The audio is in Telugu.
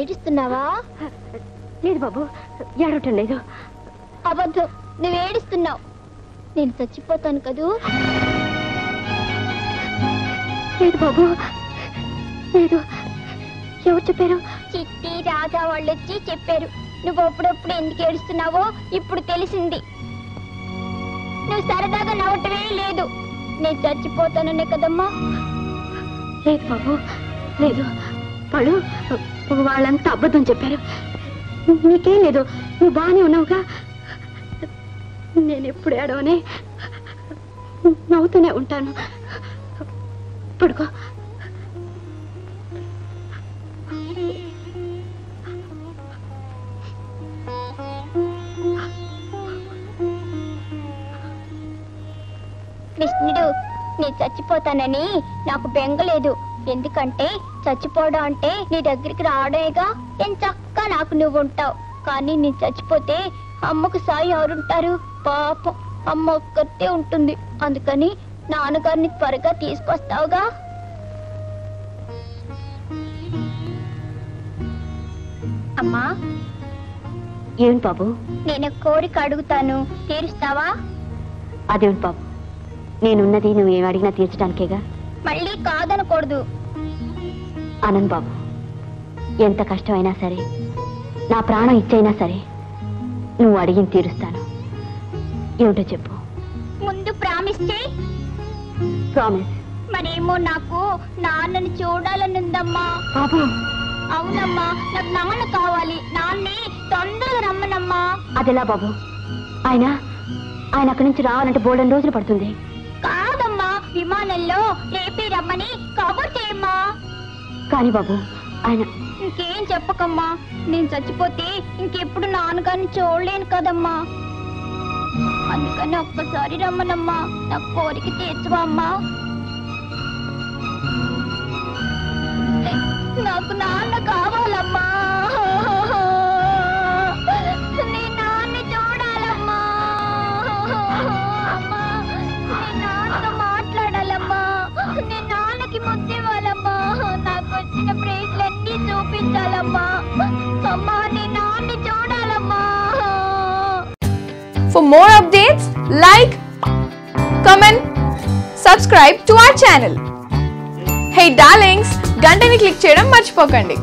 ఏడుస్తున్నావా? లేదు బాబు, ఏడవటం లేదు. అబద్ధం, నువ్వు ఏడుస్తున్నావు. నేను చచ్చిపోతాను కదూ? లేదు బాబు, లేదు. ఎవరు చెప్పారు? చిట్టి, రాజా వాళ్ళు వచ్చి చెప్పారు. నువ్వు అప్పుడప్పుడు ఎందుకు ఏడుస్తున్నావో ఇప్పుడు తెలిసింది. నువ్వు సరదాగా నవ్వటమే లేదు. నేను చచ్చిపోతాననే కదమ్మా. లేదు బాబు, లేదు. వాళ్ళంతా అబద్ధం చెప్పారు. నీకేం లేదు, నువ్వు బాగానే ఉన్నావుగా. నేను ఎప్పుడు ఏడవనే, నవ్వుతూనే ఉంటాను. పడుకో. కృష్ణుడు, నేను చచ్చిపోతానని నాకు బెంగలేదు. ఎందుకంటే చచ్చిపోవడం అంటే నీ దగ్గరికి రావడమేగా. నేను చక్కగా నాకు నువ్వు ఉంటావు. కానీ నేను చచ్చిపోతే అమ్మకు సాయి ఎవరుంటారు? పాపం అమ్మ ఒక్కతే ఉంటుంది. అందుకని నాన్నగారిని త్వరగా తీసుకొస్తావుగా. అమ్మా. ఏమిటి బాబు? నేను కోరిక అడుగుతాను, తీరుస్తావా? అదేమిటి బాబు, నేనున్నది నువ్వేం అడిగినా తీర్చడానికేగా. మళ్ళీ కాదనకూడదు. ఆనంద్ బాబు, ఎంత కష్టమైనా సరే, నా ప్రాణం ఇచ్చైనా సరే నువ్వు అడిగిన తీరుస్తాను. ఏమిటో చెప్పు. ముందు ప్రామిస్ చేయి. ప్రామిస్. మరేమో నాకు నాన్నని చూడాలనుందమ్మా. బాబు. అవునమ్మా, నాకు నాన్న కావాలి. నాన్నే తొందరగా రమ్మనమ్మా. అదెలా బాబు? ఆయన అక్కడి నుంచి రావాలంటే బోల్డెన్ రోజులు పడుతుంది. కాదమ్మా, విమానంలో రేపే రమ్మని కబుర్ చేయమ్మా. కానీ బాబు, ఆయన ఇంకేం చెప్పకమ్మా. నేను చచ్చిపోతే ఇంకెప్పుడు నాన్నగారిని చూడలేను కదమ్మా. అందుకని ఒక్కసారి రమ్మనమ్మా. నా కోరిక తీర్చవా అమ్మా. నాకు నాన్న కావాలమ్మా. నీ నాన్ని చూడాలమ్మా. అమ్మా, నీ నాన్నతో మాట్లాడాలమ్మా. నీ నాన్నకి ముద్దివ్వాలమ్మా. నాకు వచ్చిన ప్రేజ్లన్నీ చూపించాలమ్మా. అమ్మా, నీ నాన్ని చూడాలమ్మా. For more updates, like, comment, subscribe to our channel. Hey darlings, గంటని click చేయడం మర్చిపోకండి.